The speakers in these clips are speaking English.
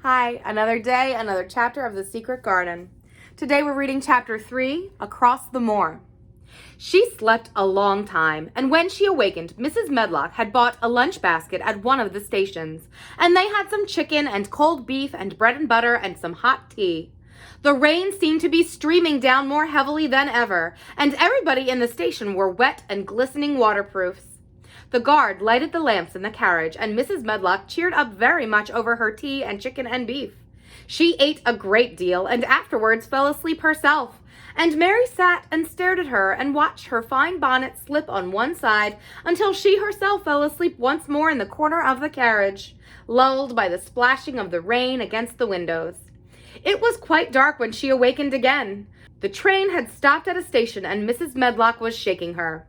Hi, another day, another chapter of The Secret Garden. Today we're reading chapter 3, Across the Moor. She slept a long time, and when she awakened, Mrs. Medlock had bought a lunch basket at one of the stations, and they had some chicken and cold beef and bread and butter and some hot tea. The rain seemed to be streaming down more heavily than ever, and everybody in the station wore wet and glistening waterproofs. The guard lighted the lamps in the carriage, and Mrs. Medlock cheered up very much over her tea and chicken and beef. She ate a great deal, and afterwards fell asleep herself, and Mary sat and stared at her and watched her fine bonnet slip on one side until she herself fell asleep once more in the corner of the carriage, lulled by the splashing of the rain against the windows. It was quite dark when she awakened again. The train had stopped at a station, and Mrs. Medlock was shaking her.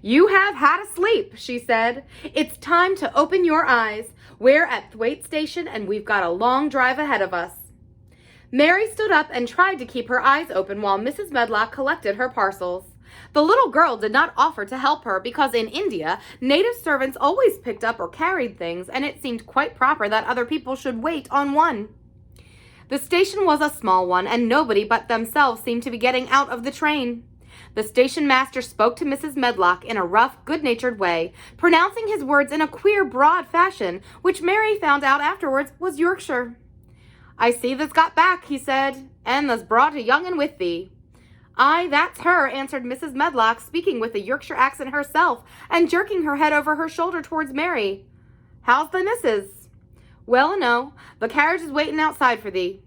"You have had a sleep," she said. "It's time to open your eyes. We're at Thwaite Station, and we've got a long drive ahead of us." Mary stood up and tried to keep her eyes open while Mrs. Medlock collected her parcels. The little girl did not offer to help her because in India, native servants always picked up or carried things, and it seemed quite proper that other people should wait on one. The station was a small one, and nobody but themselves seemed to be getting out of the train. The station master spoke to Mrs. Medlock in a rough, good-natured way, pronouncing his words in a queer, broad fashion, which Mary found out afterwards was Yorkshire. "I see thou's got back," he said, "and thou's brought a young un with thee." "Aye, that's her," answered Mrs. Medlock, speaking with a Yorkshire accent herself, and jerking her head over her shoulder towards Mary. "How's the missus?" "Well eno. The carriage is waiting outside for thee."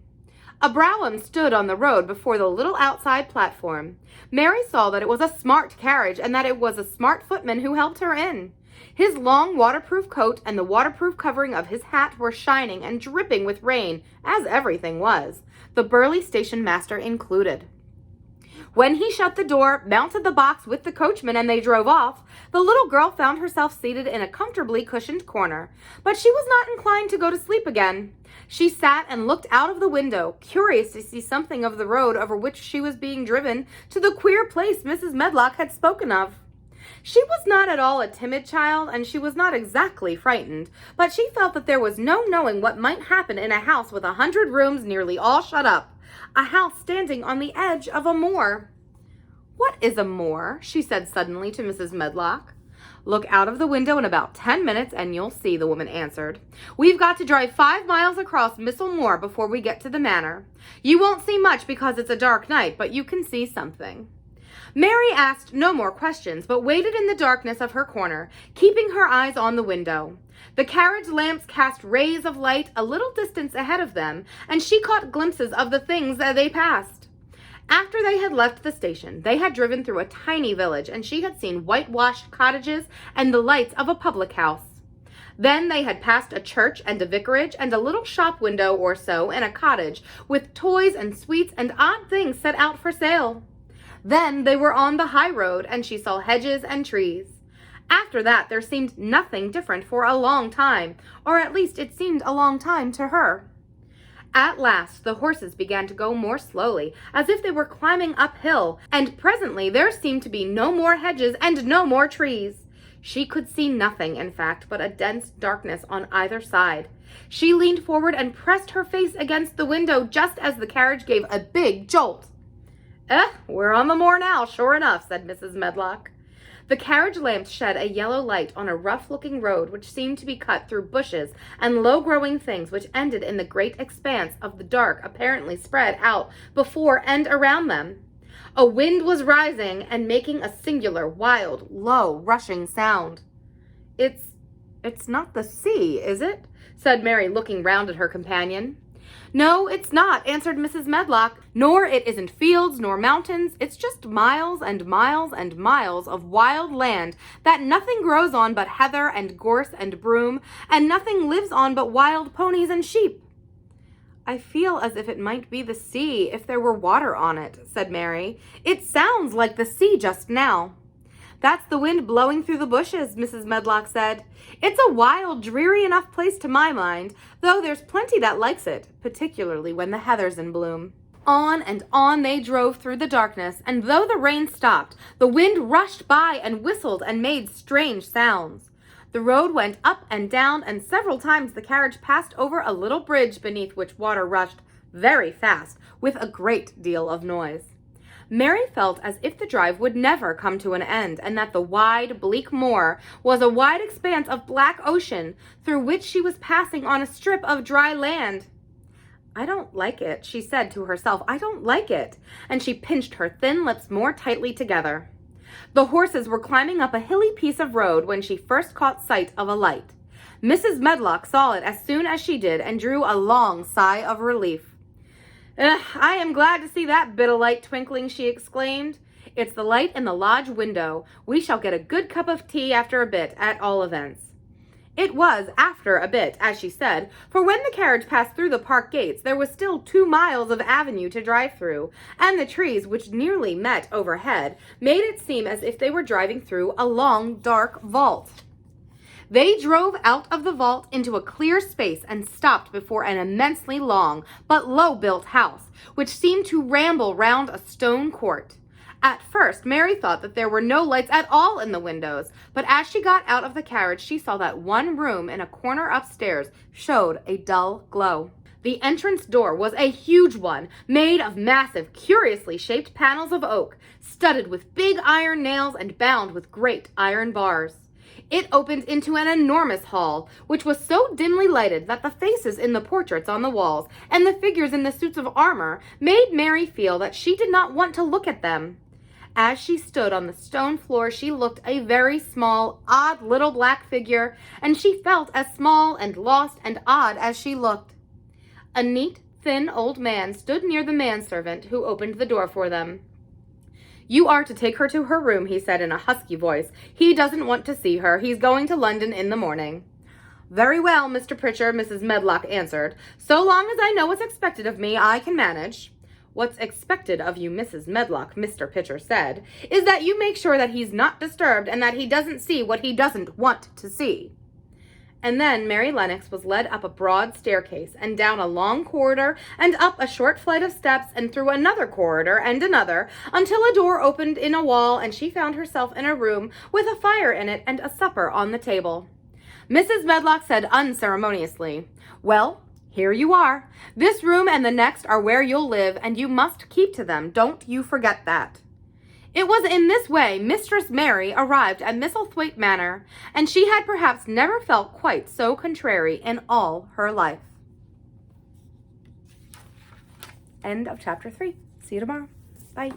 A brougham stood on the road before the little outside platform. Mary saw that it was a smart carriage and that it was a smart footman who helped her in. His long waterproof coat and the waterproof covering of his hat were shining and dripping with rain, as everything was, the burly station master included. When he shut the door, mounted the box with the coachman, and they drove off, the little girl found herself seated in a comfortably cushioned corner. But she was not inclined to go to sleep again. She sat and looked out of the window, curious to see something of the road over which she was being driven to the queer place Mrs. Medlock had spoken of. She was not at all a timid child, and she was not exactly frightened, but she felt that there was no knowing what might happen in a house with 100 rooms nearly all shut up, a house standing on the edge of a moor. "What is a moor?" she said suddenly to Mrs. Medlock. "Look out of the window in about 10 minutes and you'll see," the woman answered. "We've got to drive 5 miles across Missel Moor before we get to the manor. You won't see much because it's a dark night, but you can see something." Mary asked no more questions, but waited in the darkness of her corner, keeping her eyes on the window. The carriage lamps cast rays of light a little distance ahead of them, and she caught glimpses of the things that they passed. After they had left the station, they had driven through a tiny village, and she had seen whitewashed cottages and the lights of a public house. Then they had passed a church and a vicarage and a little shop window or so in a cottage, with toys and sweets and odd things set out for sale. Then they were on the high road, and she saw hedges and trees. After that, there seemed nothing different for a long time, or at least it seemed a long time to her. At last, the horses began to go more slowly, as if they were climbing uphill, and presently there seemed to be no more hedges and no more trees. She could see nothing, in fact, but a dense darkness on either side. She leaned forward and pressed her face against the window just as the carriage gave a big jolt. We're on the moor now, sure enough," said Mrs. Medlock. The carriage lamps shed a yellow light on a rough-looking road which seemed to be cut through bushes and low-growing things which ended in the great expanse of the dark apparently spread out before and around them. A wind was rising and making a singular, wild, low, rushing sound. It's not the sea, is it?" said Mary, looking round at her companion. "No, it's not," answered Mrs. Medlock, "nor it isn't fields nor mountains. It's just miles and miles and miles of wild land that nothing grows on but heather and gorse and broom, and nothing lives on but wild ponies and sheep." "I feel as if it might be the sea if there were water on it," said Mary. "It sounds like the sea just now." "That's the wind blowing through the bushes," Mrs. Medlock said. "It's a wild, dreary enough place to my mind, though there's plenty that likes it, particularly when the heather's in bloom." On and on they drove through the darkness, and though the rain stopped, the wind rushed by and whistled and made strange sounds. The road went up and down, and several times the carriage passed over a little bridge beneath which water rushed very fast with a great deal of noise. Mary felt as if the drive would never come to an end, and that the wide, bleak moor was a wide expanse of black ocean through which she was passing on a strip of dry land. "I don't like it," she said to herself. "I don't like it." And she pinched her thin lips more tightly together. The horses were climbing up a hilly piece of road when she first caught sight of a light. Mrs. Medlock saw it as soon as she did and drew a long sigh of relief. "I am glad to see that bit of light twinkling," she exclaimed. "It's the light in the lodge window. We shall get a good cup of tea after a bit, at all events." It was after a bit, as she said, for when the carriage passed through the park gates, there was still 2 miles of avenue to drive through, and the trees, which nearly met overhead, made it seem as if they were driving through a long, dark vault. They drove out of the vault into a clear space and stopped before an immensely long but low-built house, which seemed to ramble round a stone court. At first, Mary thought that there were no lights at all in the windows, but as she got out of the carriage, she saw that one room in a corner upstairs showed a dull glow. The entrance door was a huge one, made of massive, curiously shaped panels of oak, studded with big iron nails and bound with great iron bars. It opened into an enormous hall, which was so dimly lighted that the faces in the portraits on the walls and the figures in the suits of armor made Mary feel that she did not want to look at them. As she stood on the stone floor, she looked a very small, odd little black figure, and she felt as small and lost and odd as she looked. A neat, thin old man stood near the manservant who opened the door for them. "You are to take her to her room," he said in a husky voice. "He doesn't want to see her. He's going to London in the morning." "Very well, Mr. Pritchard," Mrs. Medlock answered. "So long as I know what's expected of me, I can manage." "What's expected of you, Mrs. Medlock," Mr. Pritchard said, "is that you make sure that he's not disturbed and that he doesn't see what he doesn't want to see." And then Mary Lennox was led up a broad staircase and down a long corridor and up a short flight of steps and through another corridor and another until a door opened in a wall and she found herself in a room with a fire in it and a supper on the table. Mrs. Medlock said unceremoniously, "Well, here you are. This room and the next are where you'll live, and you must keep to them. Don't you forget that." It was in this way Mistress Mary arrived at Misselthwaite Manor, and she had perhaps never felt quite so contrary in all her life. End of chapter 3. See you tomorrow. Bye.